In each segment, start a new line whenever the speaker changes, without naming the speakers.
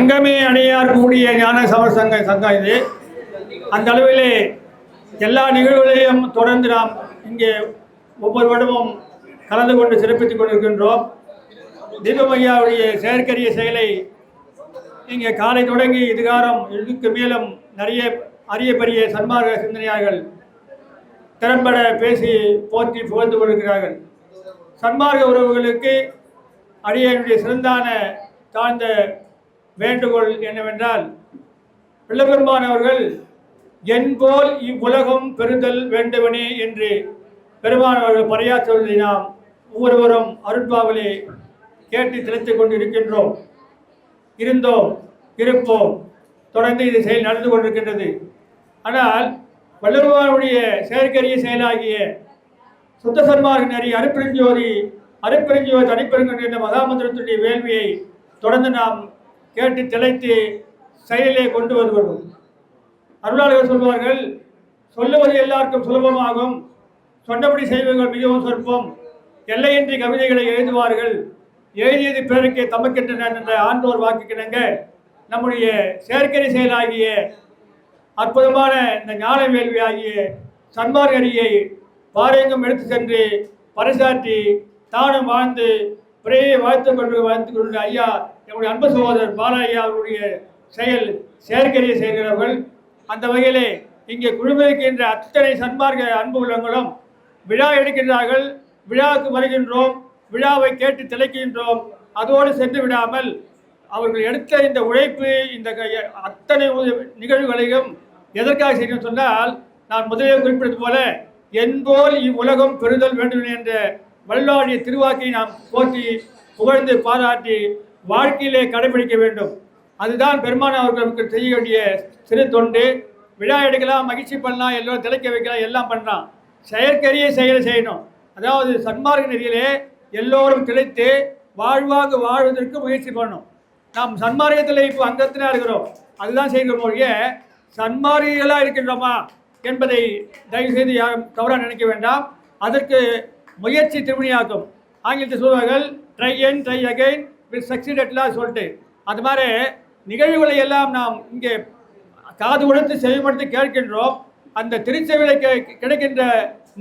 சங்கமே அணியார் கூடிய ஞான சமர் சங்கம் இது. அந்த அளவிலே எல்லா நிகழ்வுகளையும் தொடர்ந்து நாம் இங்கே ஒவ்வொரு வருடமும் கலந்து கொண்டு சிறப்பித்துக் கொண்டிருக்கின்றோம். தீபமையாவுடைய செயற்கரிய செயலை இங்கே காலை தொடங்கி இதுகாரம் இதுக்கு மேலும் நிறைய அரிய பெரிய சன்மார்க்க சிந்தனையாளர்கள் திறம்பட பேசி போற்றி புகழ்ந்து கொண்டிருக்கிறார்கள். சன்மார்க்க உறவுகளுக்கு அடியனுடைய சிறந்தான தாழ்ந்த வேண்டுகோள் என்னவென்றால், பிள்ளைபெருமான் அவர்கள் என்போல் இவ்வுலகம் பெறுதல் வேண்டுவனே என்று பெருமான் அவர்கள் பறையாற்றுவதை நாம் ஒவ்வொருவரும் அருட்பாவிலே கேட்டு திளைத்துக் கொண்டிருக்கின்றோம். இருந்தோம், இருப்போம், தொடர்ந்து இது செயல் நடந்து கொண்டிருக்கின்றது. ஆனால் வள்ளுவருடைய செயற்கரிய செயலாகிய சுத்த சன்மார்க்க நெறி அருப்பெருஞ்சோதி தனிப்பெருங்கொண்ட என்ற மகாமந்திரத்துடைய வேள்வியை தொடர்ந்து நாம் கேட்டு திளைத்து செயலிலே கொண்டு வருவோம். அருளாளர்கள் சொல்வார்கள், சொல்லுவது எல்லாருக்கும் சுலபமாகும், சொன்னபடி செய்வர்கள் மிகவும் சொற்பம், எல்லையின்றி கவிதைகளை எழுதுவார்கள், எழுதியது பிறருக்கே தமக்கின்றன என்ற ஆண்டோர் வாக்குக்கிணங்க நம்முடைய செயற்கை செயலாகிய அற்புதமான இந்த ஞான வேள்வி ஆகிய சன்மார்க்க நெறியை பாரெங்கும் எடுத்து சென்று பறைசாற்றி தானும் வாழ்ந்து பிறையை வாழ்த்து கொண்டு ஐயா நம்முடைய அன்பு சகோதரர் பாலையா அவருடைய செயற்கரிய செய்கிறவர்கள். அந்த வகையிலே இங்கே குழுமிருக்கின்ற அத்தனை சன்மார்க்க அன்பு உள்ளங்களும் விழா எடுக்கின்றார்கள். விழாவுக்கு வருகின்றோம், விழாவை கேட்டு திளைக்கின்றோம். அதோடு சென்று விடாமல் அவர்கள் எடுத்த இந்த உழைப்பு, இந்த அத்தனை நிகழ்வுகளையும் எதற்காக செய்யணும் சொன்னால், நான் முதலில் குறிப்பிட்டது போல என்போல் இவ்வுலகம் பெறுதல் வேண்டும் என்ற வல்லாடிய திருவாக்கை நாம் போற்றி புகழ்ந்து பாராட்டி வாழ்க்கையிலே கடைபிடிக்க வேண்டும். அதுதான் பெருமான் அவர்களுக்கு செய்ய வேண்டிய சிறு தொண்டு. விழா எடுக்கலாம், மகிழ்ச்சி பண்ணலாம், எல்லோரும் திளைக்க வைக்கலாம், எல்லாம் பண்ணலாம். செயற்கரிய செயலை செய்யணும். அதாவது சன்மார்க்க நெறியிலே எல்லோரும் திளைத்து வாழ்வாக வாழ்வதற்கு முயற்சி பண்ணணும். நாம் சன்மார்க்கத்தில் இப்போ அங்கத்தினா இருக்கிறோம், அதுதான் செய்கிற மொழிய சன்மார்க்கிகளாக இருக்கின்றோமா என்பதை தயவுசெய்து யாரும் தவறாக நினைக்க வேண்டாம். அதற்கு முயற்சி திருமணியாக்கும். ஆங்கிலத்தில் சொல்வார்கள் try and try again will succeed at last சொல்லிட்டு, அது மாதிரி நிகழ்வுகளை எல்லாம் நாம் இங்கே காது கொடுத்து செவிமடுத்து கேட்கின்றோம். அந்த திருச்செவிலை கிடைக்கின்ற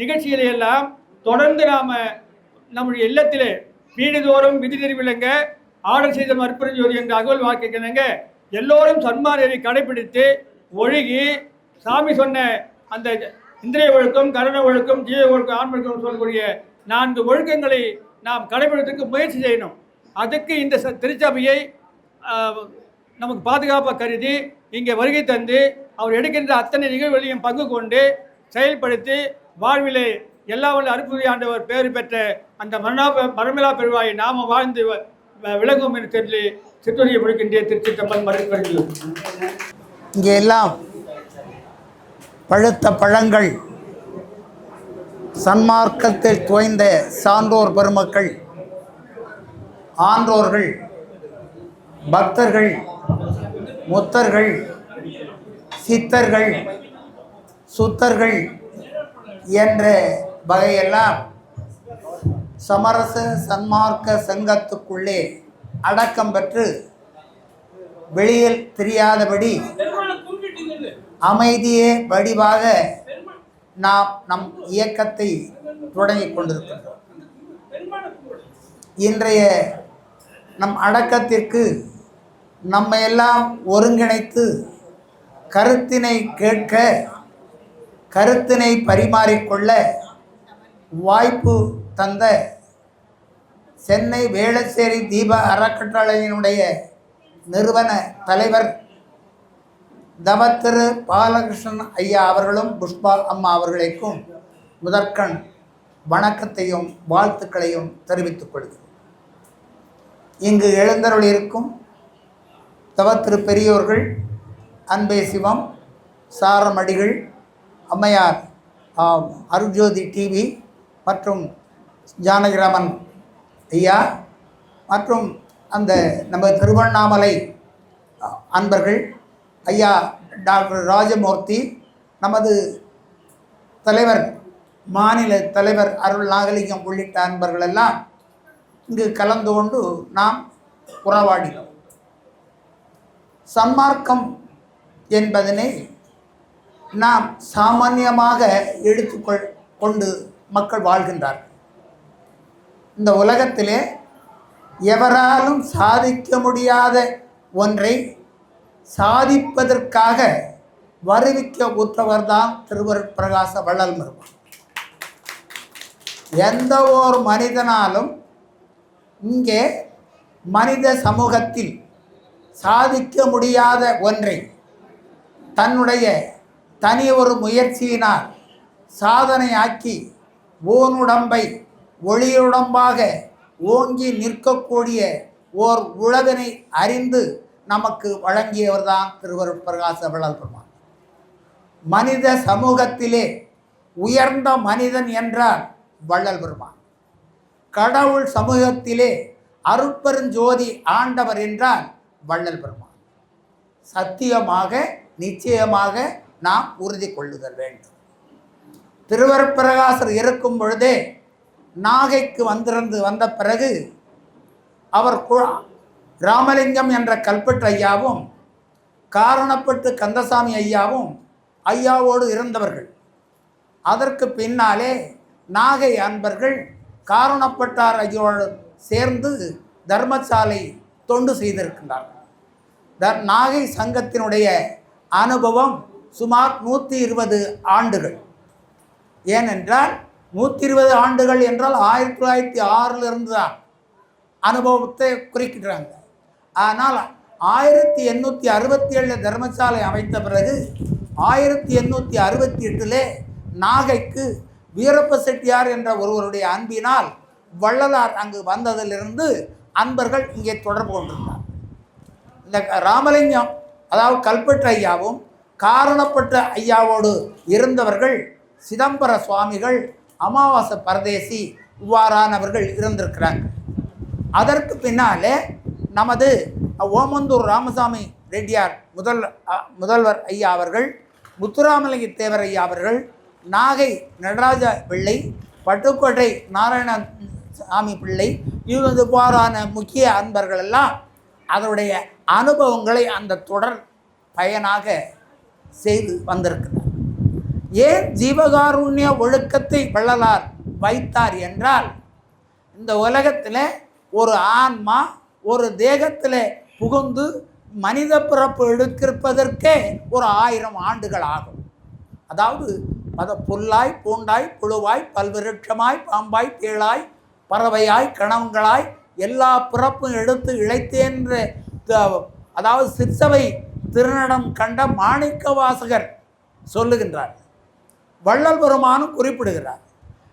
நிகழ்ச்சிகளை எல்லாம் தொடர்ந்து நாம் நம்முடைய இல்லத்திலே வீடுதோறும் விதி தெரிவிலங்க ஆர்டர் செய்த மறுபெருஞ்சோதி என்ற அகவல் வாக்கினங்க எல்லோரும் சன்மார்க்கத்தை கடைபிடித்து ஒழுகி சாமி சொன்ன அந்த இந்திரிய ஒழுக்கம், கரண ஒழுக்கம், ஜீவ ஒழுக்கம், ஆன்ம ஒழுக்கம் சொல்லக்கூடிய 4 ஒழுக்கங்களை நாம் கடைபிடிக்கிறதுக்கு முயற்சி செய்யணும். அதுக்கு இந்த திருச்சபையை நமக்கு பாதுகாப்பாக கருதி இங்கே வருகை தந்து அவர் எடுக்கின்ற அத்தனை நிகழ்வுகளையும் பங்கு கொண்டு செயல்படுத்தி வாழ்விலே எல்லா வல்ல அற்புத ஆண்டவர் பேறு பெற்ற அந்த மரமிலா பெருவாயை நாம் வாழ்ந்து விளங்கும் என்று சொல்லி சிற்றுரையை முடிக்கின்ற திருச்சிற்றம்பலம் மறுபெருஞ்சோதி.
இங்கே எல்லாம் பழுத்த பழங்கள், சன்மார்க்கத்தில் தோய்ந்த சான்றோர் பெருமக்கள், ஆன்றோர்கள், பக்தர்கள், முத்தர்கள், சித்தர்கள், சுத்தர்கள் என்ற வகையெல்லாம் சமரச சன்மார்க்க சங்கத்துக்குள்ளே அடக்கம் பெற்று வெளியில் தெரியாதபடி அமைதியே வடிவாக நாம் நம் இயக்கத்தை தொடங்கி கொண்டிருக்கின்றோம். இன்றைய நம் அடக்கத்திற்கு நம்மையெல்லாம் ஒருங்கிணைத்து கருத்தினை கேட்க, கருத்தினை பரிமாறிக்கொள்ள வாய்ப்பு தந்த சென்னை வேளச்சேரி தீப அறக்கட்டளையினுடைய நிறுவன தலைவர் தவத்திரு பாலகிருஷ்ணன் ஐயா அவர்களும் புஷ்பா அம்மா அவர்களுக்கும் முதற்கண் வணக்கத்தையும் வாழ்த்துக்களையும் தெரிவித்துக் கொள்கிறோம். இங்கு எழுந்தருள் இருக்கும் தவத்திரு பெரியோர்கள் அன்பே சிவம், சாரமடிகள், அம்மையார் அருஜோதி டிவி மற்றும் ஜானகிராமன் ஐயா மற்றும் அந்த நம்ம திருவண்ணாமலை அன்பர்கள் ஐயா டாக்டர் ராஜமூர்த்தி, நமது தலைவர் மாநில தலைவர் அருள் நாகலிங்கம் உள்ளிட்ட அன்பர்கள் எல்லாம் இங்கு கலந்து கொண்டு நாம் உறவாடினோம். சன்மார்க்கம் என்பதனை நாம் சாமானியமாக கொண்டு மக்கள் வாழ்கின்றார்கள். இந்த உலகத்திலே எவராலும் சாதிக்க முடியாத ஒன்றை சாதிப்பதற்காக வருவிக்க உற்றவர்தான் திருவருட்பிரகாச வள்ளல் பெருமான். எந்த ஒரு மனிதனாலும் இங்கே மனித சமூகத்தில் சாதிக்க முடியாத ஒன்றை தன்னுடைய தனி ஒரு முயற்சியினால் சாதனையாக்கி ஓனுடம்பை ஒளியுடம்பாக ஓங்கி நிற்கக்கூடிய ஓர் உலகினை அறிந்து நமக்கு வழங்கியவர்தான் திருவருட்பிரகாச வள்ளல் பெருமான். மனித சமூகத்திலே உயர்ந்த மனிதன் என்றால் வள்ளல் பெருமான். கடவுள் சமூகத்திலே அருட்பெருஞ்சோதி ஆண்டவர் என்றால் வள்ளல் பெருமான். சத்தியமாக நிச்சயமாக நாம் உறுதி கொள்ளுதல் வேண்டும். திருவருட்பிரகாசர் இருக்கும் பொழுதே நாகைக்கு வந்த பிறகு அவர் ராமலிங்கம் என்ற கல்பெட்டு ஐயாவும் காரணப்பட்டு கந்தசாமி ஐயாவும் ஐயாவோடு இருந்தவர்கள். அதற்கு பின்னாலே நாகை அன்பர்கள் காரணப்பட்டார் ஐயோடு சேர்ந்து தர்மசாலை தொண்டு செய்திருக்கின்றார்கள். நாகை சங்கத்தினுடைய அனுபவம் சுமார் 120 ஆண்டுகள். ஏனென்றால் 120 ஆண்டுகள் என்றால் 1906 தான் அனுபவத்தை குறிக்கிறாங்க. ஆனால் 1867 தர்மசாலை அமைத்த பிறகு 1868 நாகைக்கு வீரப்ப செட்டியார் என்ற ஒருவருடைய அன்பினால் வள்ளலார் அங்கு வந்ததிலிருந்து அன்பர்கள் இங்கே தொடர்பு கொண்டிருந்தார். இந்த ராமலிங்கம் அதாவது கல்பெட்டு ஐயாவும் காரணப்பட்ட ஐயாவோடு இருந்தவர்கள் சிதம்பர சுவாமிகள், அமாவாசை பரதேசி இவ்வாறானவர்கள் இருந்திருக்கிறாங்க. அதற்கு பின்னாலே நமது ஓமந்தூர் ராமசாமி ரெட்டியார் முதல்வர் ஐயா அவர்கள், முத்துராமலிங்க தேவர் ஐயா அவர்கள், நாகை நடராஜ பிள்ளை, பட்டுக்கோட்டை நாராயணசாமி பிள்ளை இவ்வாறான முக்கிய அன்பர்கள் எல்லாம் அதனுடைய அனுபவங்களை அந்த தொடர் பயனாக செய்து வந்திருக்கிறார். ஏன் ஜீவகாருண்ய ஒழுக்கத்தை வள்ளலார் வைத்தார் என்றால், இந்த உலகத்தில் ஒரு ஆன்மா ஒரு தேகத்தில் புகுந்து மனித பிறப்பு எடுத்திருப்பதற்கே ஒரு 1000 ஆண்டுகள் ஆகும். அதாவது புல்லாய் பூண்டாய் புழுவாய் பல்விருட்சமாய் பாம்பாய் தேளாய் பறவையாய் கணவங்களாய் எல்லா பிறப்பும் எடுத்து இழைத்தேன்ற அதாவது சிற்சபை திருநடம் கண்ட மாணிக்க வாசகர் சொல்லுகின்றார். வள்ளல் பெருமானும் குறிப்பிடுகிறார்.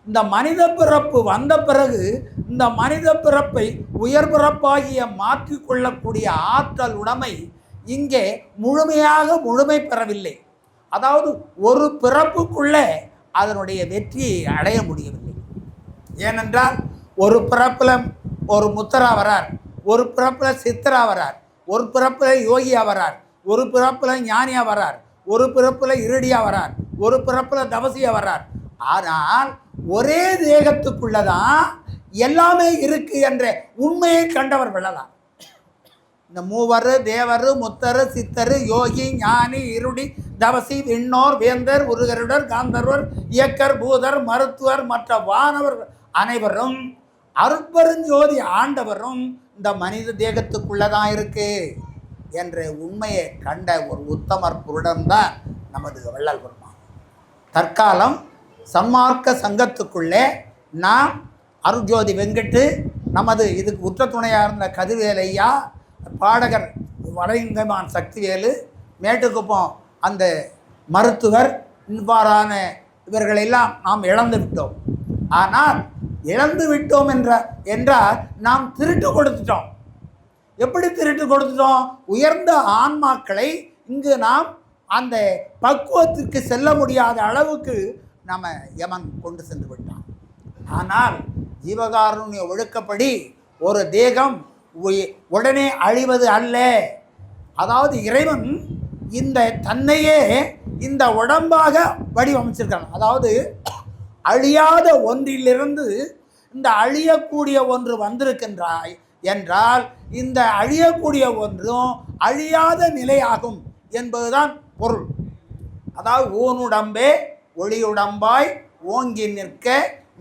இந்த மனித பிறப்பு வந்த பிறகு இந்த மனித பிறப்பை உயர் பிறப்பாகிய மாற்றிக்கொள்ளக்கூடிய ஆற்றல் உடைமை இங்கே முழுமை பெறவில்லை. அதாவது ஒரு பிறப்புக்குள்ளே அதனுடைய வெற்றியை அடைய முடியவில்லை. ஏனென்றால் ஒரு பிறப்பில் ஒரு முத்தரா வரார், ஒரு பிறப்பில் சித்தரா வரார், ஒரு பிறப்பில் யோகியா வரார், ஒரு பிறப்பில் ஞானியா வரார், ஒரு பிறப்பில் இருடியா வரார், ஒரு பிறப்பில் தவசியா வரார். ஆனால் ஒரே தேகத்துக்குள்ளதான் எல்லாமே இருக்கு என்ற உண்மையை கண்டவர் வள்ளலார். இந்த மூவர் தேவர் முத்தர் சித்தர் யோகி ஞானி இருடி தவசி விண்ணோர் வேந்தர் உருகருடர் காந்தர்வர் இயக்கர் பூதர் மருத்துவர் மற்ற வானவர் அனைவரும் அருட்பெருஞ்சோதி ஆண்டவரும் இந்த மனித தேகத்துக்குள்ளதான் இருக்கு என்ற உண்மையை கண்ட ஒரு உத்தமர் புருடம்தான் நமது வள்ளல் பெருமான். தற்காலம் சன்மார்க்க சங்கத்துக்குள்ளே நாம் அருட்ஜோதி வெங்கட்டு, நமது இதுக்கு உற்ற துணையாக இருந்த கதிர்வேலையா, பாடகர் வடங்கமான் சக்திவேலு, மேட்டுக்குப்பம் அந்த மருத்துவர் இவ்வாறான இவர்களெல்லாம் நாம் இழந்து விட்டோம். ஆனால் இழந்து விட்டோம் என்றால் நாம் திருட்டு கொடுத்துட்டோம். எப்படி திருட்டு கொடுத்துட்டோம்? உயர்ந்த ஆன்மாக்களை இங்கு நாம் அந்த பக்குவத்திற்கு செல்ல முடியாத அளவுக்கு நம்ம யமன் கொண்டு சென்று விட்டான். ஆனால் ஜீவகாருண்ய ஒழுக்கப்படி ஒரு தேகம் உடனே அழிவது அல்ல. அதாவது இறைவன் இந்த தன்னையே இந்த உடம்பாக வடிவமைச்சிருக்கான். அதாவது அழியாத ஒன்றிலிருந்து இந்த அழியக்கூடிய ஒன்று வந்திருக்கின்றாய் என்றால் இந்த அழியக்கூடிய ஒன்றும் அழியாத நிலையாகும் என்பதுதான் பொருள். அதாவது ஊனுடம்பே ஒளியுடம்பாய் ஓங்கி நிற்க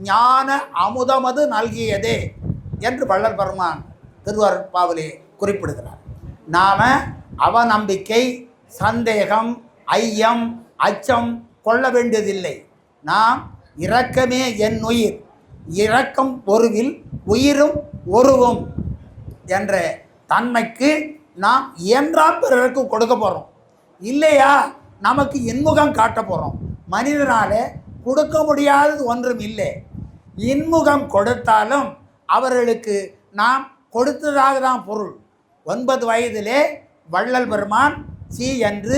ஞான அமுதமது நல்கியதே என்று வள்ளல் பெருமான் திருவருட்பாவிலே குறிப்பிடுகிறார். நாம் அவநம்பிக்கை, சந்தேகம், ஐயம், அச்சம் கொள்ள வேண்டியதில்லை. நாம் இரக்கமே என் உயிர், இரக்கம் ஒருவில் உயிரும் ஒருவும் என்ற தன்மைக்கு நாம் இயன்றா பிறருக்கு கொடுக்க போகிறோம். இல்லையா நமக்கு இன்முகம் காட்ட போகிறோம். மனிதனால கொடுக்க முடியாதது ஒன்றும் இல்லை. இன்முகம் கொடுத்தாலும் அவர்களுக்கு நாம் கொடுத்ததாக தான் பொருள். 9 வயதிலே வள்ளல் பெருமான் சி என்று,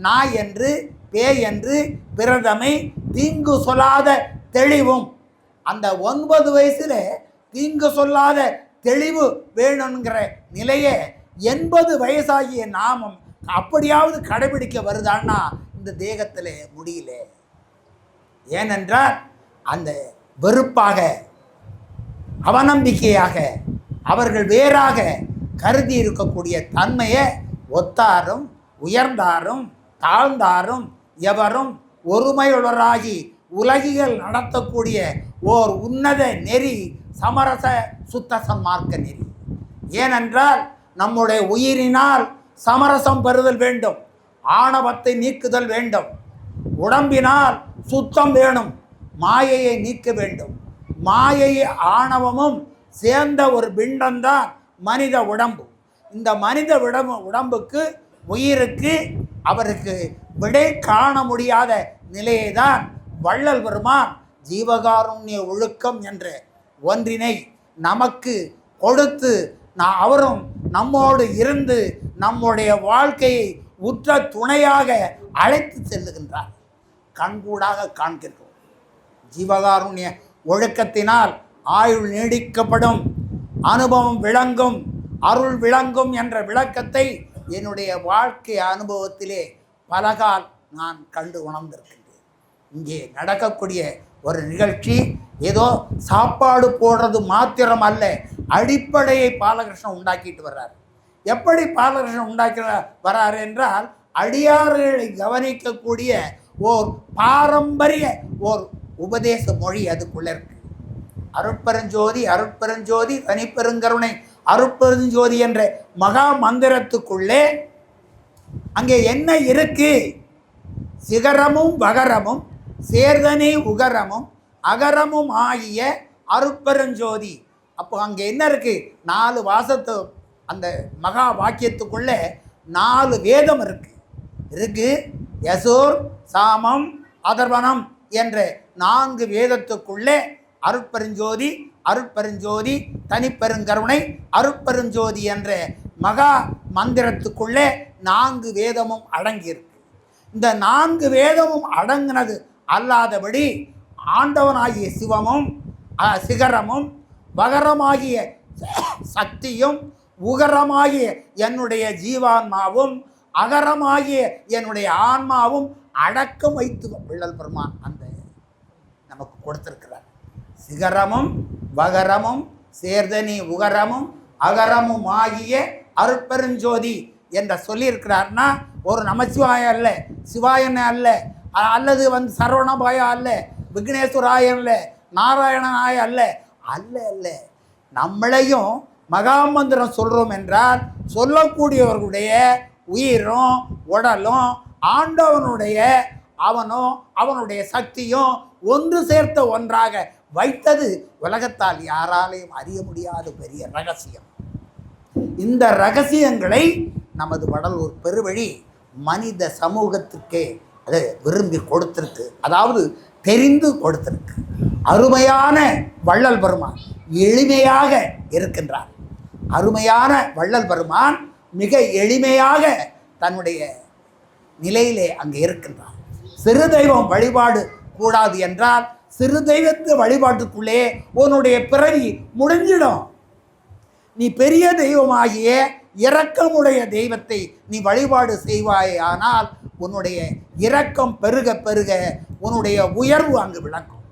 நா என்று, பே என்று பிரதமை தீங்கு சொல்லாத தெளிவும், அந்த 9 வயசில் தீங்கு சொல்லாத தெளிவு வேணுங்கிற நிலையை 80 வயசாகிய நாமம் அப்படியாவது கடைபிடிக்க வருதான்னா இந்த தேகத்தில் முடியல. ஏனென்றால் அந்த வெறுப்பாக, அவநம்பிக்கையாக அவர்கள் வேறாக கருதி இருக்கக்கூடிய தன்மையை ஒத்தாரும் உயர்ந்தாரும் தாழ்ந்தாரும் எவரும் ஒருமையுள்ளராகி உலகிகள் நடத்தக்கூடிய ஓர் உன்னத நெறி சமரச சுத்த சன்மார்க்க நெறி. ஏனென்றால் நம்முடைய உயிரினால் சமரசம் பெறுதல் வேண்டும், ஆணவத்தை நீக்குதல் வேண்டும், உடம்பினால் சுத்தம் வேணும், மாயையை நீக்க வேண்டும். மாயை ஆணவமும் சேர்ந்த ஒரு பிண்டம்தான் மனித உடம்பு. இந்த மனித உடம்புக்கு உயிருக்கு அவருக்கு விடை காண முடியாத நிலையை தான் வள்ளல் பெருமான் ஜீவகாருண்ய ஒழுக்கம் என்ற ஒன்றினை நமக்கு கொடுத்து அவரும் நம்மோடு இருந்து நம்முடைய வாழ்க்கையை உற்ற துணையாக அழைத்து செல்லுகின்றார். கண்கூடாக காண்கின்றோம். ஜீவகாருண்ய ஒழுக்கத்தினால் ஆயுள் நீடிக்கப்படும், அனுபவம் விளங்கும், அருள் விளங்கும் என்ற விளக்கத்தை என்னுடைய வாழ்க்கை அனுபவத்திலே பலகால் நான் கண்டு உணர்ந்திருக்கின்றேன். இங்கே நடக்கக்கூடிய ஒரு நிகழ்ச்சி ஏதோ சாப்பாடு போடுறது மாத்திரம் அல்ல, அடிப்படையை பாலகிருஷ்ணன் உண்டாக்கிட்டு வர்றார். எப்படி பாலகிருஷ்ணன் உண்டாக்கி வர்றார் என்றால், அடியார்களை கவனிக்கக்கூடிய ஓர் பாரம்பரிய ஓர் உபதேச மொழி அதுக்குள்ள இருக்கு. அருட்பெருஞ்சோதி அருட்பெருஞ்சோதி தனிப்பெருங்கருணை அருட்பெருஞ்சோதி என்ற மகா மந்திரத்துக்குள்ளே அங்கே என்ன இருக்கு? சிகரமும் வகரமும் சேர்தனே உகரமும் அகரமும் ஆகிய அருட்பெருஞ்சோதி. அப்போ அங்கே என்ன இருக்கு? 4 வாசத்து அந்த மகா வாக்கியத்துக்குள்ளே 4 வேதம் இருக்கு. யசோர், சாமம், அதர்வனம் என்ற 4 வேதத்துக்குள்ளே அருட்பெருஞ்சோதி அருட்பெருஞ்சோதி தனிப்பெருங்கருணை அருட்பெருஞ்சோதி என்ற மகா மந்திரத்துக்குள்ளே 4 வேதமும் அடங்கியிருக்கு. இந்த 4 வேதமும் அடங்கினது அல்லாதபடி ஆண்டவனாகிய சிவமும் சிகரமும் வகரமாகிய சக்தியும் உகரமாகிய என்னுடைய ஜீவான்மாவும் அகரமாகிய என்னுடைய ஆன்மாவும் அடக்கம் வைத்து வள்ளல் பெருமான் அந்த நமக்கு கொடுத்திருக்கிறார். சிகரமும் வகரமும் சேர்தனி உகரமும் அகரமும் ஆகிய அருட்பெருஞ்சோதி என்ற சொல்லியிருக்கிறார்னா ஒரு நமச்சிவாய அல்ல, சிவாயன அல்ல, அல்லது சரவணபாய அல்ல, விக்னேஸ்வராய அல்ல, நாராயணனாய அல்ல அல்ல அல்ல. நம்மளையும் மகாமந்திரம் சொல்கிறோம் என்றால் சொல்லக்கூடியவர்களுடைய உயிரும் உடலும் ஆண்டவனுடைய அவனுடைய சக்தியும் ஒன்று சேர்த்த ஒன்றாக வைத்தது உலகத்தால் யாராலையும் அறிய முடியாத பெரிய ரகசியம். இந்த ரகசியங்களை நமது வடலூர் பெருவழி மனித சமூகத்துக்கே அது விரும்பி கொடுத்திருக்கு, அதாவது தெரிந்து கொடுத்திருக்கு. அருமையான வள்ளல் பெருமான் எளிமையாக இருக்கின்றார். அருமையான வள்ளல் பெருமான் மிக எளிமையாக தன்னுடைய நிலையிலே அங்கே இருக்கின்றார். சிறு தெய்வம் வழிபாடு கூடாது என்றால் சிறு தெய்வத்து வழிபாட்டுக்குள்ளே உன்னுடைய பிறவி முடிஞ்சிடும். நீ பெரிய தெய்வமாகிய இரக்கமுடைய தெய்வத்தை நீ வழிபாடு செய்வாயானால் உன்னுடைய இரக்கம் பெருக பெருக உன்னுடைய உயர்வு அங்கு விளங்கும்.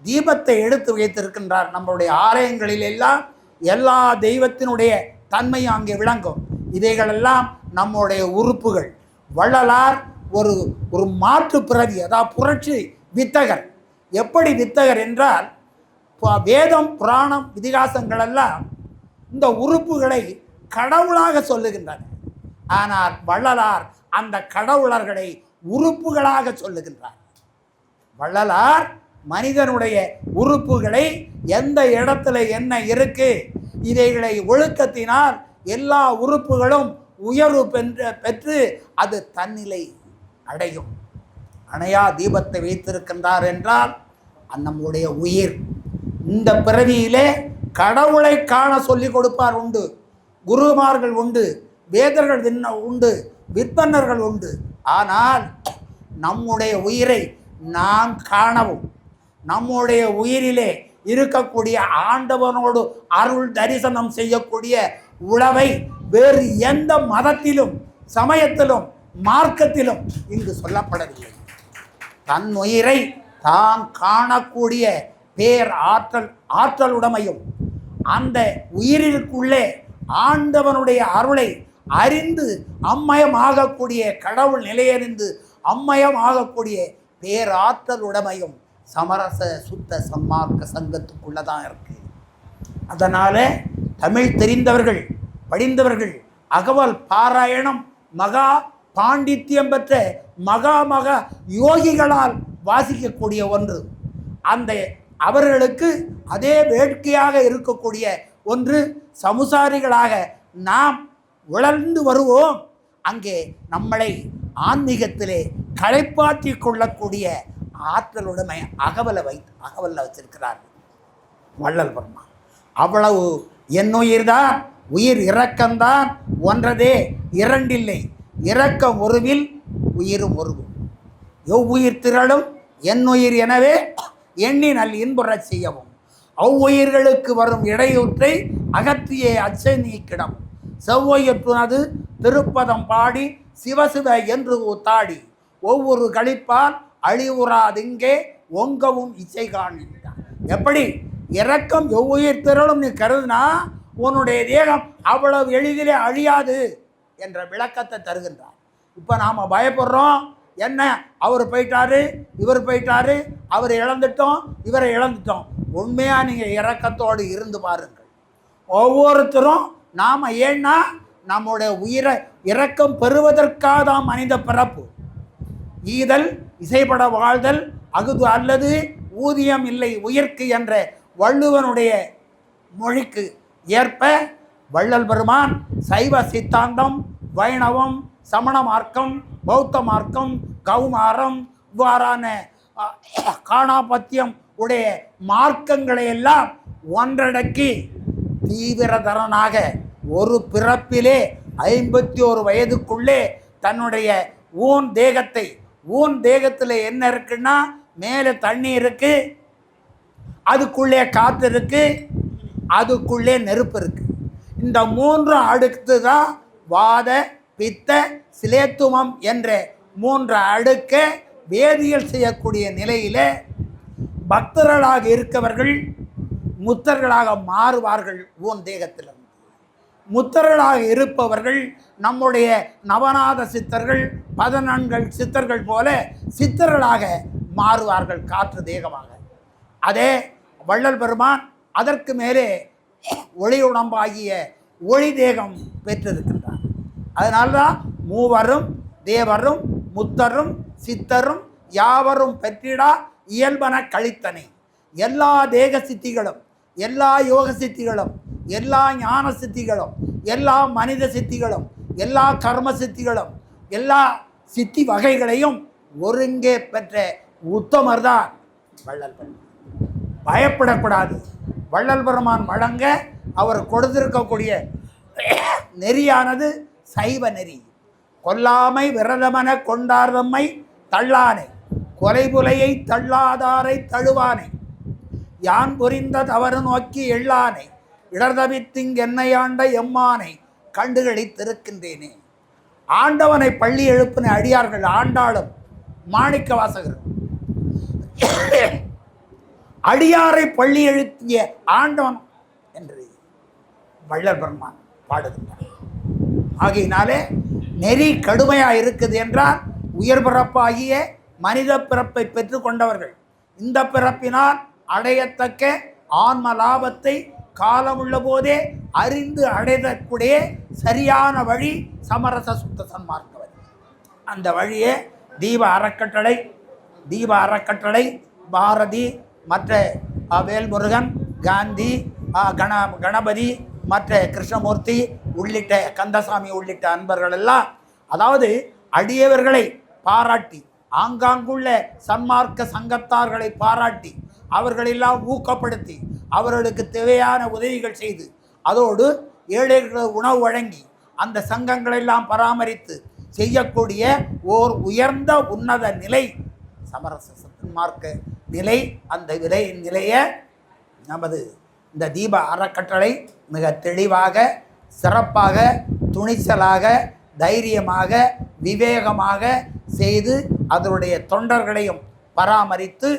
தீபத்தை எடுத்து வைத்திருக்கின்றார். நம்மளுடைய ஆலயங்களில் எல்லாம் எல்லா தெய்வத்தினுடைய தன்மையும் அங்கே விளங்கும். இவைகளெல்லாம் நம்முடைய உறுப்புகள். வள்ளலார் ஒரு ஒரு மாற்று பிறவி, அதாவது புரட்சி வித்தகர். எப்படி வித்தகர் என்றால், வேதம் புராணம் இதிகாசங்களெல்லாம் இந்த உறுப்புகளை கடவுளாக சொல்லுகின்றன. ஆனால் வள்ளலார் அந்த கடவுளர்களை உறுப்புகளாக சொல்லுகின்றார். வள்ளலார் மனிதனுடைய உறுப்புகளை எந்த இடத்துல என்ன இருக்கு, இவைகளை ஒழுக்கத்தினால் எல்லா உறுப்புகளும் உயர்வு பெற்று அது தன்னிலை அடையும். அணையா தீபத்தை வைத்திருக்கின்றார் என்றால் நம்முடைய உயிர். இந்த பிறவியிலே கடவுளை காண சொல்லிக் கொடுப்பார் உண்டு, குருமார்கள் உண்டு, வேதர்கள் உண்டு, விற்பன்னர்கள் உண்டு. ஆனால் நம்முடைய உயிரை நாம் காணவும், நம்முடைய உயிரிலே இருக்கக்கூடிய ஆண்டவனோடு அருள் தரிசனம் செய்யக்கூடிய உளவை வேறு எந்த மதத்திலும் சமயத்திலும் மார்க்கத்திலும் இங்கு சொல்லப்படவில்லை. தன் உயிரை தான் காணக்கூடிய பேர் ஆற்றலுடைமையும் அந்த உயிரிற்குள்ளே ஆண்டவனுடைய அருளை அறிந்து அம்மயமாகக்கூடிய கடவுள் நிலையறிந்து அம்மயமாகக்கூடிய பேராற்றலுடைமையும் சமரச சுத்த சன்மார்க்க சங்கத்துக்குள்ளதான் இருக்கு. அதனால தமிழ் தெரிந்தவர்கள் படிந்தவர்கள் அகவல் பாராயணம் மகா பாண்டித்யம் பெற்ற மகா யோகிகளால் வாசிக்கக்கூடிய ஒன்று. அந்த அவர்களுக்கு அதே வேட்கையாக இருக்கக்கூடிய ஒன்று. சமுசாரிகளாக நாம் உழந்து வருவோம். அங்கே நம்மளை ஆன்மீகத்திலே களைப்பாற்றி கொள்ளக்கூடிய ஆற்றலுடைமை அகவலில் வச்சிருக்கிறார்கள் வள்ளல் பெருமான். அவ்வளவு என்னுயிர்தான், உயிர் இரக்கம்தான் ஒன்றதே இரண்டில்லை, இரக்கம் ஒருவில் உயிரும் ஒருவும். எவ்வுயிர் திரளும் என்னுயிர் எனவே எண்ணி நல் இன்புறச் செய்யவும் அவ்வுயிர்களுக்கு வரும் இடையூற்றை அகற்றியே அச்சை நீக்கிடம் செவ்வையுற்றுனது திருப்பதம் பாடி சிவசிவ என்று ஊத்தாடி ஒவ்வொரு கழிப்பால் அழிவுறாதிங்கே ஒங்கவும் இச்சை காண்கின்றார். எப்படி இரக்கம் எவ்வுயிர் திரளும் நீ கருதுனா உன்னுடைய தேகம் அவ்வளவு எளிதிலே அழியாது என்ற விளக்கத்தை தருகின்றார். இப்போ நாம் பயப்படுறோம், என்ன அவர் போயிட்டாரு, இவர் போயிட்டாரு, அவர் இழந்துட்டோம், இவரை இழந்துட்டோம். உண்மையாக நீங்கள் இரக்கத்தோடு இருந்து பாருங்கள். ஒவ்வொருத்தரும் நாம் ஏன்னா நம்முடைய உயிரை இரக்கம் பெறுவதற்காக தான் மனித பிறப்பு. ஈதல் இசைப்பட வாழ்தல் அகுது அல்லது ஊதியம் இல்லை உயிர்க்கு என்ற வள்ளுவனுடைய மொழிக்கு ஏற்ப வள்ளல் பெருமான் சைவ சித்தாந்தம், வைணவம், சமண மார்க்கம், பௌத்த மார்க்கம், கௌமாரம் இவ்வாறான காணாபத்தியம் உடைய மார்க்கங்களை எல்லாம் ஒன்றடக்கி தீவிரதரனாக ஒரு பிறப்பிலே 51 வயதுக்குள்ளே தன்னுடைய ஊன் தேகத்தில் என்ன இருக்குன்னா மேலே தண்ணி இருக்கு, அதுக்குள்ளே காற்று இருக்கு, அதுக்குள்ளே நெருப்பு இருக்கு. இந்த 3 அடுக்கு தான் வாத பித்த சிலேத்துமம் என்ற 3 அடுக்க வேதியியல் செய்யக்கூடிய நிலையில் பக்தர்களாக இருக்கவர்கள் முத்தர்களாக மாறுவார்கள். ஊன் தேகத்தில் முத்தர்களாக இருப்பவர்கள் நம்முடைய நவநாத சித்தர்கள் 14 சித்தர்கள் போல சித்தர்களாக மாறுவார்கள் காற்று தேகமாக. அதே வள்ளல் பெருமான் அதற்கு மேலே ஒளி உடம்பாகிய ஒளி தேகம் பெற்றிருக்கின்றார். அதனால்தான் மூவரும் தேவரும் முத்தரும் சித்தரும் யாவரும் பெற்றிடா இயல்பன கழித்தனை. எல்லா தேக சித்திகளும், எல்லா யோக சித்திகளும், எல்லா ஞான சித்திகளும், எல்லா மனித சித்திகளும், எல்லா கர்ம சித்திகளும், எல்லா சித்தி வகைகளையும் ஒருங்கே பெற்ற உத்தமர் தான் வள்ளல் பெருமான். பயப்படக்கூடாது. வள்ளல் பெருமான் வழங்க அவர் கொடுத்திருக்கக்கூடிய நெறியானது சைவ நெறி. கொல்லாமை விரதமன கொண்டார்தம்மை தள்ளானை கொலைபுலையை தள்ளாதாரை தழுவானை யான் புரிந்த தவறு நோக்கி எள்ளானை இடர்தவித்திங்கென்னையாண்ட எம்மானை கண்டுகளித்திருக்கின்றேனே. ஆண்டவனை பள்ளி எழுப்பின அடியார்கள் ஆண்டாளும் மாணிக்க வாசகரும் அடியாரை பள்ளி எழுப்பிய ஆண்டவன் என்று வள்ளல் பெருமான் பாடுகின்றார். ஆகையினாலே நெறி கடுமையாக இருக்குது என்றால் உயர் பிறப்பாகிய மனித பிறப்பை பெற்று கொண்டவர்கள் இந்த பிறப்பினால் அடையத்தக்க ஆன்ம லாபத்தை காலமுள்ள போதே அறிந்து அடையக்கூடிய சரியான வழி சமரச சுத்த சன்மார்க்க வழி. அந்த வழியே தீப அறக்கட்டளை பாரதி, மற்ற வேல்முருகன், காந்தி, கணபதி, மற்ற கிருஷ்ணமூர்த்தி உள்ளிட்ட கந்தசாமி உள்ளிட்ட அன்பர்கள் எல்லாம், அதாவது அடியவர்களை பாராட்டி, ஆங்காங்குள்ள சன்மார்க்க சங்கத்தார்களை பாராட்டி, அவர்களெல்லாம் ஊக்கப்படுத்தி, அவர்களுக்கு தேவையான உதவிகள் செய்து, அதோடு ஏழைகளுக்கு உணவு வழங்கி, அந்த சங்கங்களெல்லாம் பராமரித்து செய்யக்கூடிய ஓர் உயர்ந்த உன்னத நிலை சமரச சன்மார்க்க நிலை. அந்த நிலையை நமது இந்த தீப அறக்கட்டளை மிக தெளிவாக, சிறப்பாக, துணிச்சலாக, தைரியமாக, விவேகமாக செய்து அதனுடைய தொண்டர்களையும் பராமரித்து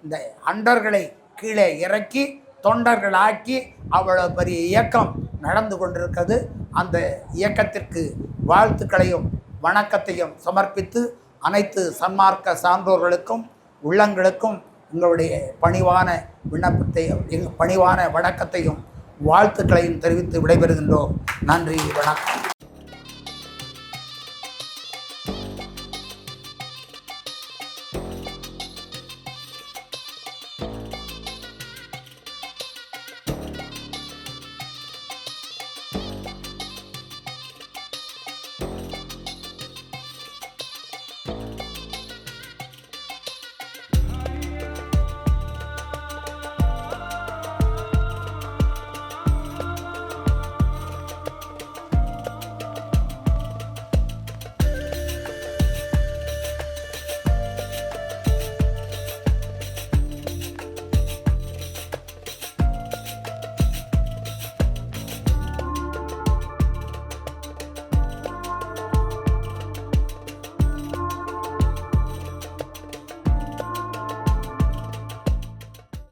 இந்த அண்டர்களை கீழே இறக்கி தொண்டர்களாக்கி அவ்வளவு பெரிய இயக்கம் நடந்து கொண்டிருக்கிறது. அந்த இயக்கத்திற்கு வாழ்த்துக்களையும் வணக்கத்தையும் சமர்ப்பித்து அனைத்து சன்மார்க்க சான்றோர்களுக்கும் உள்ளங்களுக்கும் எங்களுடைய பணிவான விண்ணப்பத்தையும் பணிவான வணக்கத்தையும் வாழ்த்துக்களையும் தெரிவித்து விடைபெறுகின்றோம். நன்றி, வணக்கம்.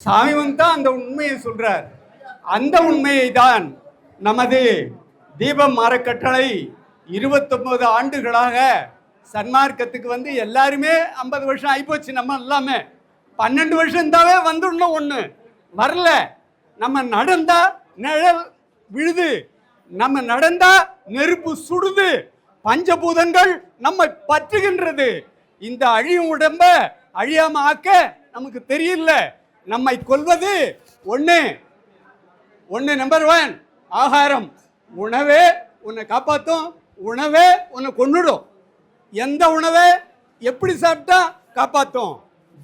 சாமி தான் அந்த உண்மையை சொல்றார். அந்த உண்மையை தான் நமது தீபம் அறக்கட்டளை 29 ஆண்டுகளாக சன்மார்க்கத்துக்கு எல்லாருமே 50 வருஷம் ஆகிப்போச்சு. நம்ம எல்லாமே 12 வருஷம் இருந்தாவே வந்துடணும், ஒன்று வரல. நம்ம நடந்தா நிழல் விழுது, நம்ம நடந்தா நெருப்பு சுடுது, பஞ்சபூதங்கள் நம்ம பற்றுகின்றது. இந்த அழியும் உடம்ப அழியாம ஆக்க நமக்கு தெரியல. நம்மை கொல்வது ஒன்று நம்பர் 1 ஆகாரம். உணவே உன்னை காப்பாற்றும், உணவே உன்னை கொன்னுடும். எந்த உணவை எப்படி சாப்பிட்டா காப்பாற்றும்?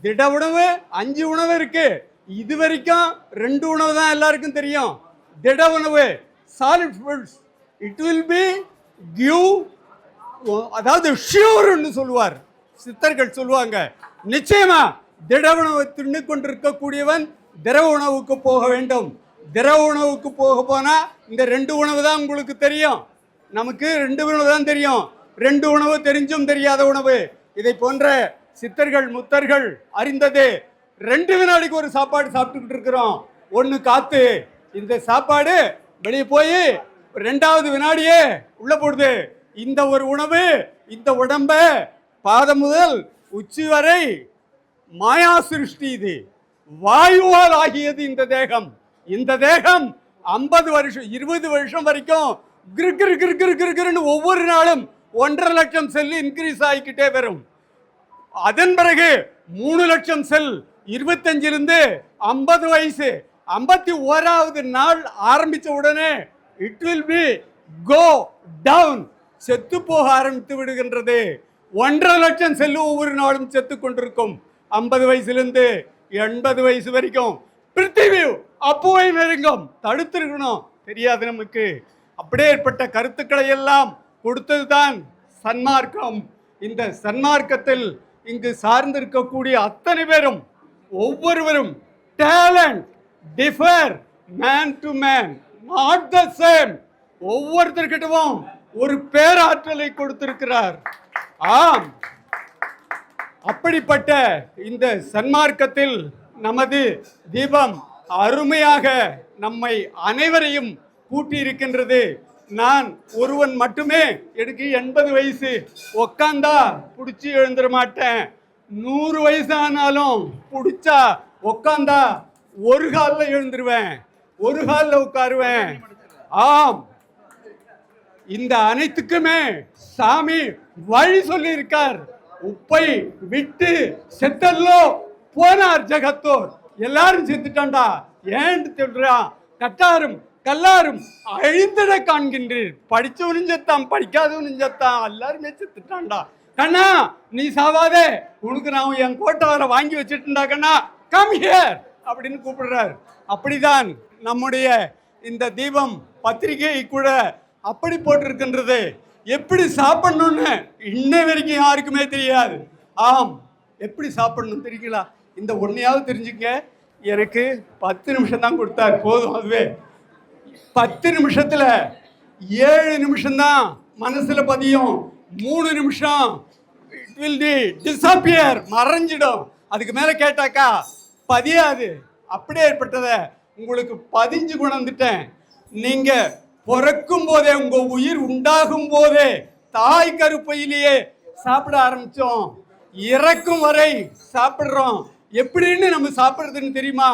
திட உணவு 5 உணவு இருக்கு. இது வரைக்கும் 2 உணவு தான் எல்லாருக்கும் தெரியும். திட உணவு solid foods, it will B give, அதாவது ஷியூர்னு சொல்லுவார் சித்தர்கள் சொல்லுவாங்க. நிச்சயமா திட உணவு தின்னு கொண்டிருக்கக்கூடியவன் திரவ உணவுக்கு போக வேண்டும். திரவ உணவுக்கு போனா இந்த 2 உணவு தான் உங்களுக்கு தெரியும். நமக்கு 2 உணவு தான் தெரியும். 2 உணவு தெரிஞ்சும் தெரியாத உணவு. இதை போன்ற சித்தர்கள் முத்தர்கள் அறிந்தது. 2 வினாடிக்கு ஒரு சாப்பாடு சாப்பிட்டுக்கிட்டு இருக்கிறோம். ஒன்று காத்து, இந்த சாப்பாடு வெளியே போய் 2வது வினாடியே உள்ள போடுது. இந்த ஒரு உணவு இந்த உடம்ப பாதம் முதல் உச்சி வரை மாயா சிருஷ்டி. இது வாயுவால் ஆகியது இந்த தேகம். இந்த தேகம் 50 வருஷம் 20 வருஷம் வரைக்கும் கிருன்னு ஒவ்வொரு நாளும் 1.5 லட்சம் செல் இன்க்ரீஸ் ஆகிக்கிட்டே வரும். அதன் பிறகு 3 லட்சம் செல் 25லிருந்து 50 வயசு 51வது நாள் ஆரம்பிச்ச உடனே it will be go down, செத்து போக ஆரம்பித்து விடுகின்றது. 1.5 லட்சம் செல்லு ஒவ்வொரு நாளும் செத்து கொண்டிருக்கும். 50 வயசுலேருந்து 80 வயசு வரைக்கும் பிருத்திவி அப்போவை நெருங்கும். தடுத்திருக்கணும், தெரியாது நமக்கு. அப்படியே ஏற்பட்ட கருத்துக்களை எல்லாம் கொடுத்தது தான் சன்மார்க்கம். இந்த சன்மார்க்கத்தில் இங்கு சார்ந்திருக்கக்கூடிய அத்தனை பேரும் ஒவ்வொருவரும் talent differ, man to man not the same. ஒவ்வொருத்தர்கிட்டவும் ஒரு பேராற்றலை கொடுத்திருக்கிறார். ஆம், அப்படிப்பட்ட இந்த சன்மார்க்கத்தில் நமது தீபம் அருமையாக நம்மை அனைவரையும் கூட்டி இருக்கின்றது. நான் ஒருவன் மட்டுமே, எனக்கு 80 வயசு, உக்காந்தா பிடிச்சி எழுந்துட மாட்டேன். 100 வயசு ஆனாலும் பிடிச்சா உக்காந்தா ஒரு காலில் எழுந்துருவேன், ஒரு காலில் உட்காருவேன். ஆம், இந்த அனைத்துக்குமே சாமி வழி சொல்லி இருக்கார். உப்பை விட்டு செத்தல்லோ போனார் ஜெகத்தோர். எல்லாரும் செத்துட்டான்டா, ஏன்னு சொல்றான். கட்டாரும் கல்லாரும் அழிந்திட காண்கின்றீர். படிச்சவனும் செத்தான், படிக்காதவனும் செத்தான், எல்லாருமே செத்துட்டான்டா. கண்ணா நீ சாவாதே, உனக்கு நான் என் கோட்டை வர வாங்கி வச்சுட்டா கண்ணா, கம் ஹியர் அப்படின்னு கூப்பிடுறார். அப்படிதான் நம்முடைய இந்த தீபம் பத்திரிகை கூட அப்படி போட்டிருக்கின்றது. எப்படி சாப்பிடணும்னு இன்ன வரைக்கும் யாருக்குமே தெரியாது. ஆம், எப்படி சாப்பிடணும் தெரியுங்களா? இந்த ஒன்னையாவது தெரிஞ்சுக்க. எனக்கு 10 நிமிஷம் தான் கொடுத்தார், போதும். அதுவே 10 நிமிஷத்துல 7 நிமிஷம் தான் மனசுல பதியும். 3 நிமிஷம் இட் வில் டிஸப்பியர், மறைஞ்சிடும். அதுக்கு மேல கேட்டாக்கா பதியாது. அப்படியே ஏற்பட்டத உங்களுக்கு பதிஞ்சு கொண்டுட்டேன். நீங்க பிறக்கும் போதே, உங்க உயிர் உண்டாகும் போதே தாய் கருப்பையிலேயே சாப்பிட ஆரம்பிச்சோம். இறக்கும் வரை சாப்பிடுறோம். எப்படின்னு நம்ம சாப்பிடுறதுன்னு தெரியுமா?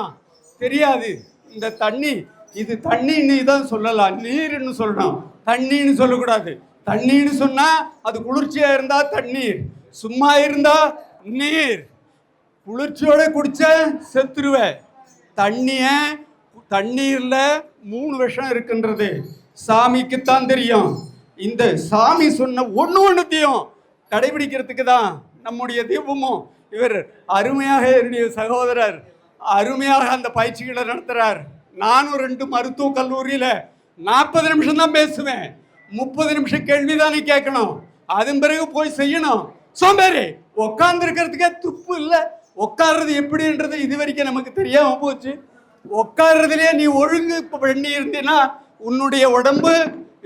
தெரியாது. இந்த தண்ணி, இது தண்ணின்னு தான் சொல்லலாம், நீர்னு சொல்லணும். தண்ணின்னு சொல்லக்கூடாது. தண்ணின்னு சொன்னா அது குளிர்ச்சியா இருந்தா தண்ணீர், சும்மா இருந்தா நீர். குளிர்ச்சியோட குடிச்ச செத்துருவேன். தண்ணீர்ல 3 விஷம் இருக்கின்றது. சாமிக்குத்தான் தெரியும். இந்த சாமி சொன்ன ஒண்ணுத்தையும் கடைபிடிக்கிறதுக்கு தான் நம்முடைய தீபமும். இவர் அருமையாக, என்னுடைய சகோதரர் அருமையாக அந்த பயிற்சிகளை நடத்துறார். நானும் 2 மருத்துவ கல்லூரியில 40 நிமிஷம் தான் பேசுவேன். 30 நிமிஷம் கேள்விதானே கேட்கணும். அதன் பிறகு போய் செய்யணும். சோம்பேறி, உட்கார்ந்து இருக்கிறதுக்கே துப்பு இல்லை. உட்கார்றது எப்படின்றது இது வரைக்கும் நமக்கு தெரியாம போச்சு. உட்கார்றதுலயே நீ ஒழுங்கு பண்ணி இருந்தீன்னா உன்னுடைய உடம்பு,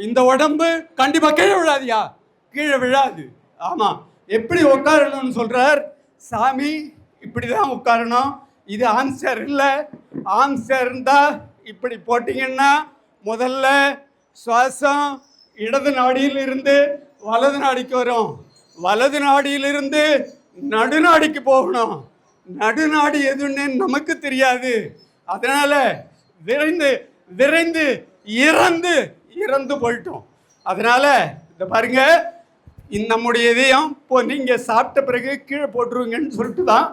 இந்த உடம்பு கண்டிப்பா கீழே விழாதியா, கீழே விழாது. ஆமா, எப்படி உட்காரணும்னு சொல்றார் சாமி. இப்படிதான் உட்காரணும். இது ஆன்சர் இல்லை. ஆன்சர் இருந்தா இப்படி போட்டீங்கன்னா முதல்ல சுவாசம் இடது நாடியிலிருந்து வலது நாடிக்கு வரும். வலது நாடியிலிருந்து நடுநாடிக்கு போகணும். நடுநாடி எதுன்னு நமக்கு தெரியாது. அதனால விரைந்து விரைந்து இறந்து போயிட்டோம். அதனால இந்த பாருங்க, நம்முடைய இதையும் இப்போ நீங்க சாப்பிட்ட பிறகு கீழே போட்டுருவீங்கன்னு சொல்லிட்டு தான்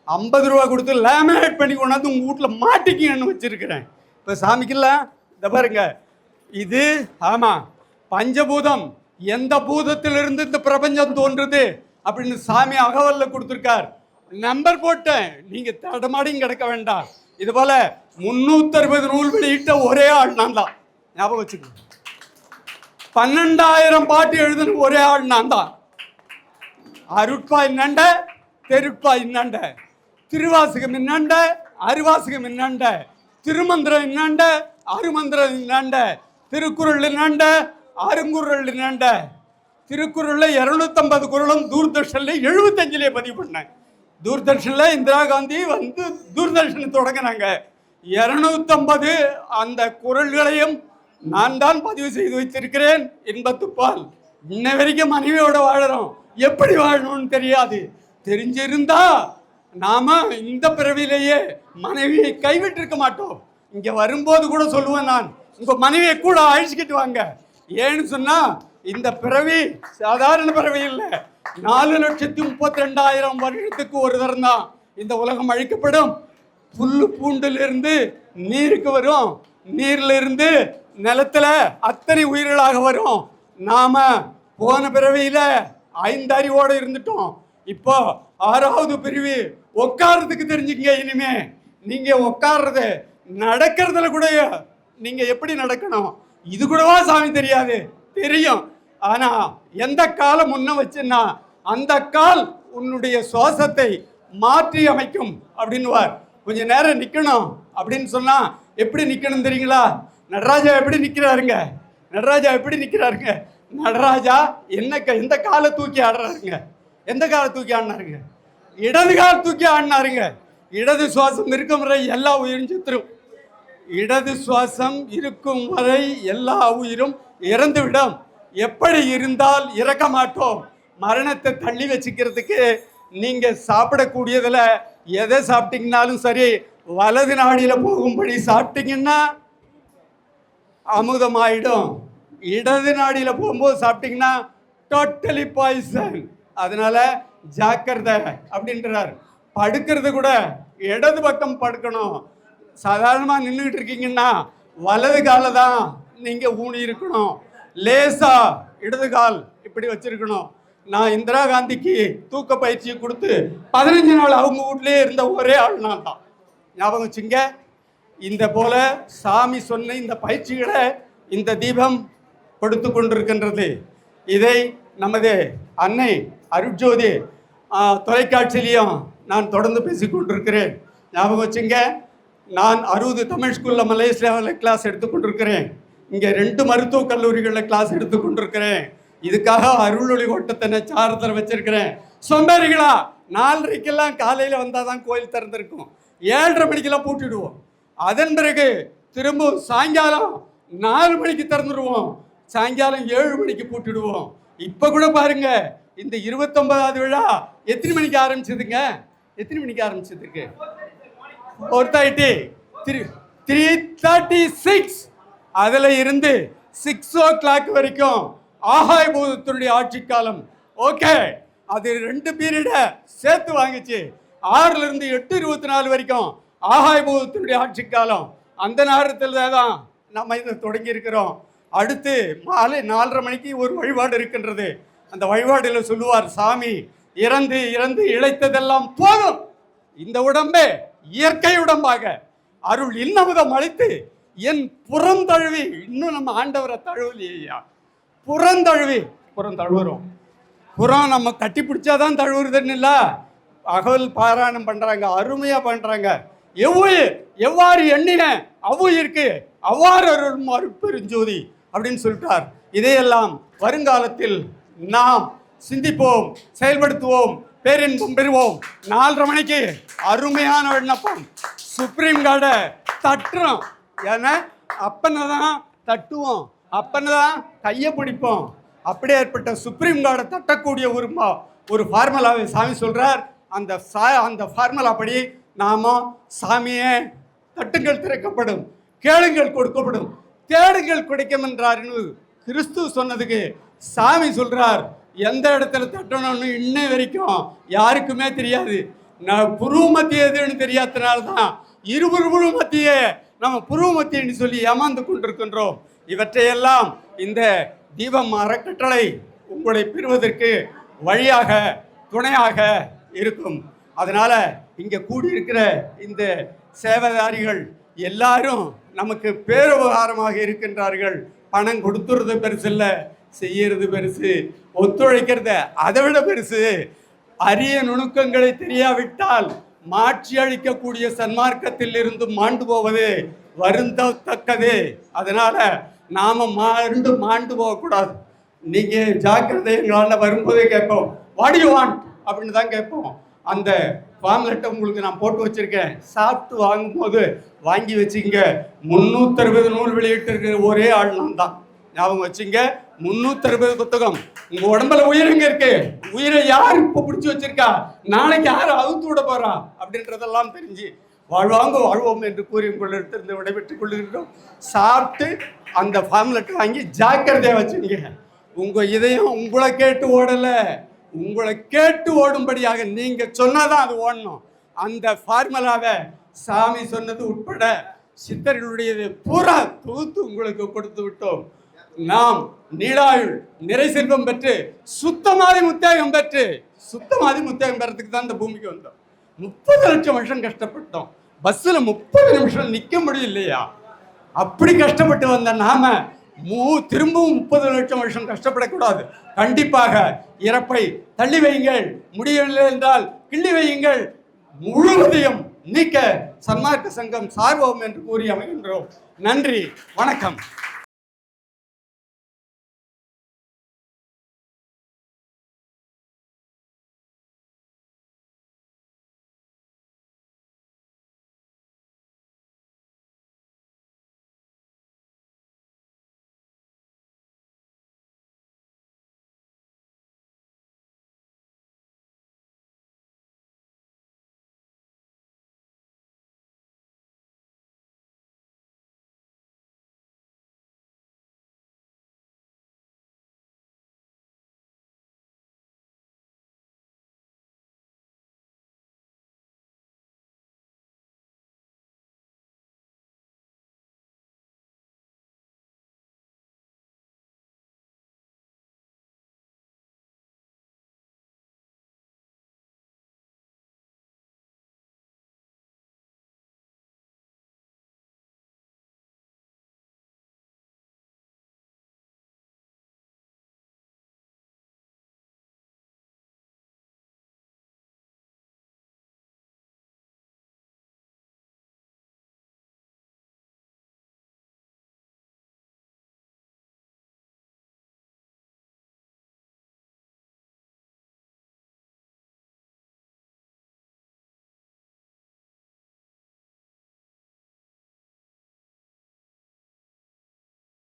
50 ரூபா கொடுத்து லேமினேட் பண்ணி கொண்டாந்து உங்க வீட்டில் மாட்டிக்கிங்கன்னு வச்சிருக்கிறேன். இப்போ சாமிக்கெல்லாம் இந்த பாருங்க, இது ஆமா பஞ்சபூதம். எந்த பூதத்திலிருந்து இந்த பிரபஞ்சம் தோன்றுது அப்படின்னு சாமி அகவல்ல கொடுத்துருக்கார். நம்பர் போட்டேன், நீங்க தடமாடியும் கிடக்க வேண்டாம். இது போல 360 நூல் வெளியிட்ட ஒரே ஆள் நான் தான். ஞாபகம் வச்சுக்கோங்க. 12,000 பாட்டு எழுதுன ஒரே ஆள் நான் தான். அருட்பா என்னண்ட, தெருட்பா என்னண்ட, திருவாசகம் என்னண்ட, அருவாசகம் என்னண்ட, திருமந்திரம் என்னண்ட, அருமந்திரம் என்னண்ட, திருக்குறள் என்னண்ட, அருங்குறள் என்னண்ட. திருக்குறள்ல 250 குறளும் தூர்தர்ஷன்ல 75 பதிவு பண்ணேன். தூர்தர்ஷன்ல இந்திரா காந்தி வந்து தூர்தர்ஷன் தொடங்கினாங்க. 250 அந்த குறள்களையும் நான் தான் பதிவு செய்து வைத்திருக்கிறேன். இன்பத்துப்பால் இன்ன வரைக்கும் மனைவியோட வாழறோம். எப்படி வாழணும்னு தெரியாது. தெரிஞ்சிருந்தா நாம இந்த பிறவிலேயே மனைவியை கைவிட்டு இருக்க மாட்டோம். இங்க வரும்போது கூட சொல்லுவேன், நான் உங்க மனைவியை கூட அழிச்சுக்கிட்டு வாங்க. ஏன்னு சொன்னா இந்த பிறவி சாதாரண பிறவி இல்லை. 4,32,000 வருஷத்துக்கு ஒரு தரம் தான் இந்த உலகம் அழிக்கப்படும். புல்லு பூண்டிலிருந்து நீருக்கு வரும், நீர்ல இருந்து நிலத்துல அத்தனை உயிர்களாக வரும். நாம போன பிறவியில 5 அறிவோடு இருந்துட்டோம். இப்போ 6வது பிரிவு. உட்கார்றதுக்கு தெரிஞ்சுங்க. இனிமே நீங்க உட்கார்றது, நடக்கிறதுல கூட நீங்க எப்படி நடக்கணும் இது கூடவா சாமி தெரியாது? தெரியும். ஆனா எந்த காலம் முன்ன வச்சுன்னா அந்த கால் உன்னுடைய சுவாசத்தை மாற்றி அமைக்கும் அப்படின்னுவார். கொஞ்ச நேரம் நிக்கணும் அப்படின்னு சொன்னா எப்படி நிக்கணும் தெரியுங்களா? நடராஜா எப்படி நிக்கிறாருங்க? நடராஜா எப்படி நிக்கிறாருங்க? நடராஜா எந்த காலை தூக்கி ஆடுறாருங்க? எந்த காலை தூக்கி ஆடினாருங்க? இடது கால் தூக்கி ஆடினாருங்க. இடது சுவாசம் இருக்கும் வரை எல்லா உயிரும் செத்துரும். இடது சுவாசம் இருக்கும் வரை எல்லா உயிரும் இறந்துவிடும். எப்படி இருந்தால் இறக்க மாட்டோம். மரணத்தை தள்ளி வச்சுக்கிறதுக்கு நீங்க சாப்பிடக்கூடியதுல எதை சாப்பிட்டீங்கன்னாலும் சரி, வலது நாடியில போகும்படி சாப்பிட்டீங்கன்னா அமுதமாயிடும். இடது நாடியில போகும்போது சாப்பிட்டீங்கன்னா டோட்டலி பாய்சன். அதனால ஜாக்கிரதை அப்படின்றார். படுக்கிறது கூட இடது பக்கம் படுக்கணும். சாதாரணமாக நின்றுட்டு இருக்கீங்கன்னா வலது காலை தான் நீங்க ஊனி இருக்கணும். லேசா இடது கால் இப்படி வச்சிருக்கணும். நான் இந்திரா காந்திக்கு தூக்க பயிற்சியை கொடுத்து 15 நாள் அவங்க வீட்லயே இருந்த ஒரே ஆள் நான் தான். ஞாபகம் வச்சுங்க. இந்த போல சாமி சொன்ன இந்த பயிற்சிகளை இந்த தீபம் கொடுத்து கொண்டிருக்கின்றது. இதை நமது அன்னை அருட்ஜோதி தொலைக்காட்சியிலையும் நான் தொடர்ந்து பேசி கொண்டிருக்கிறேன். ஞாபகம் வச்சுங்க. நான் 60 தமிழ் ஸ்கூலில் மலேசியாவில் கிளாஸ் எடுத்துக்கொண்டிருக்கிறேன். இங்கே 2 மருத்துவக் கல்லூரிகளில் கிளாஸ் எடுத்துக்கொண்டிருக்கிறேன். இதுக்காக அருளொளி ஓட்டத்தை சாரத்தில் வச்சிருக்கிறேன். சொந்தரிகளா 4:30 காலையில் வந்தால் தான் கோயில் திறந்திருக்கும். 7:30 மணிக்கெல்லாம் பூட்டிடுவோம். அதன் பிறகு திரும்ப சாயங்காலம் 4 மணிக்கு திறந்துடுவோம். சாயங்காலம் 7 மணிக்கு பூட்டிடுவோம். இப்போ கூட பாருங்க, இந்த 29வது விழா எத்தனை மணிக்கு ஆரம்பிச்சதுங்க? எத்தனை மணிக்கு ஆரம்பிச்சதுக்கு? 3:36. அதில் இருந்து 6 o'clock வரைக்கும் ஆகாய பூதத்தினுடைய ஆட்சி காலம். ஓகே, அது 2 பீரியடை சேர்த்து வாங்கிச்சு. 6 இருந்து 8:24 வரைக்கும் ஆகாய பூதத்தினுடைய ஆட்சி காலம். அந்த நேரத்தில் தான் நம்ம இதை தொடங்கி இருக்கிறோம். அடுத்து மாலை 4:30 மணிக்கு ஒரு வழிபாடு இருக்கின்றது. அந்த வழிபாடில் சொல்லுவார், சாமி இறந்து இறந்து இழைத்ததெல்லாம் போதும், இந்த உடம்பே இயற்கை உடம்பாக அருள் இன்னமுதம் அளித்து என் புறந்தழுவி, இன்னும் நம்ம ஆண்டவரை தழுவலையா, புறந்தழுவுறோம். புறம் நம்ம கட்டி பிடிச்சாதான் தழுவுறதுன்னு இல்லை. அகவல் பாராயணம் பண்றாங்க, அருமையா பண்றாங்க. எவ்வாறு எண்ணின அவ்வுயிருக்கு அவ்வாறு அருள் அருட்பெருஞ்சோதி அப்படின்னு சொல்லிட்டார். இதையெல்லாம் வருங்காலத்தில் நாம் சிந்திப்போம், செயல்படுத்துவோம், பேரின்பம் பெறுவோம். 4:30 மணிக்கு அருமையான விண்ணப்பம். சுப்ரீம் கோர்ட்டை தட்டுறோம். ஏன்னா அப்பனை தான் தட்டுவோம், அப்பனை தான் கையை பிடிப்போம். அப்படியே ஏற்பட்ட சுப்ரீம் கோர்ட்டை தட்டக்கூடிய ஒரு ஃபார்முலாவை சாமி சொல்றார். அந்த ஃபார்முலா படி நாம சாமியே தட்டுங்கள் திறக்கப்படும், கேளுங்கள் கொடுக்கப்படும், தேடுங்கள் கிடைக்கும் என்றார்னு கிறிஸ்து சொன்னதுக்கு சாமி சொல்றார். எந்த இடத்துல தட்டணும்னு இன்னை வரைக்கும் யாருக்குமே தெரியாது. நான் புருவ மத்திய எதுன்னு தெரியாதனால தான் இருபுருவ மத்தியே நம்ம புருவ மத்தியன்னு சொல்லி ஏமாந்து கொண்டிருக்கின்றோம். இவற்றையெல்லாம் இந்த தீபம் அறக்கட்டளை உங்களை பெறுவதற்கு வழியாக துணையாக இருக்கும். அதனால இங்கே கூடியிருக்கிற இந்த சேவைதாரிகள் எல்லாரும் நமக்கு பேருபகாரமாக இருக்கின்றார்கள். பணம் கொடுத்துறது பெருசு இல்லை, செய்யறது பெருசு, ஒத்துழைக்கிறத அதை விட பெருசு. அரிய நுணுக்கங்களை தெரியாவிட்டால் மாற்றி அளிக்கக்கூடிய சன்மார்க்கத்தில் இருந்து மாண்டு போவது வருந்தத்தக்கது. அதனால நாம மாண்டு போகக்கூடாது. நீங்க ஜாக்கிரதை. எங்களால் வரும்போதே கேட்போம், வாட் யூ வாண்ட் அப்படின்னு தான் கேட்போம். அந்த ஃபார்ம்லெட்டை உங்களுக்கு நான் போட்டு வச்சிருக்கேன். சாப்பிட்டு வாங்கும்போது வாங்கி வச்சுங்க. 360 நூல் வெளியிட்டு இருக்கிற ஒரே ஆள் நான் தான். ஞாபகம் வச்சுங்க. 360 புத்தகம். உங்க உடம்புல உயிரிங்க இருக்கு. உயிரை யார் இப்ப பிடிச்சி வச்சிருக்கா, நாளைக்கு யார் அவுத்து விட போறா அப்படின்றதெல்லாம் தெரிஞ்சு வாழ்வாங்க வாழ்வோம் என்று கூறி உங்களிடத்திலிருந்து விடைபெற்றுக் கொள்கிறோம். சாப்பிட்டு அந்த ஃபார்ம்லெட்டை வாங்கி ஜாக்கிரதையா வச்சுங்க. உங்க இதயம் உங்களை கேட்டு ஓடல, உங்களை கேட்டு ஓடும்படியாக நீங்க சொன்னாதான் அது ஓடணும். அந்த ஃபார்முலாவை சாமி சொன்னது உட்பட சித்தர்களுடையது பூரா தொகுத்து உங்களுக்கு கொடுத்து விட்டோம். நாம் நீளாயுள் நிறை செல்வம் பெற்று சுத்தமாதி முத்தேகம் பெறதுக்கு தான் இந்த பூமிக்கு வந்தோம். 30 லட்சம் வருஷம் கஷ்டப்பட்டோம். பஸ்ஸில் 30 நிமிஷம் நிற்க முடியலையா? அப்படி கஷ்டப்பட்டு வந்த நாம திரும்பவும் 30 லட்சம் வருஷம் கஷ்டப்படக்கூடாது. கண்டிப்பாக இறப்பை தள்ளி வையுங்கள், முடியவில்லை என்றால் கிள்ளி வையுங்கள். முழுவதையும் நீக்க சன்மார்க்க சங்கம் சார்வோம் என்று கூறி அமைகின்றோம். நன்றி, வணக்கம்.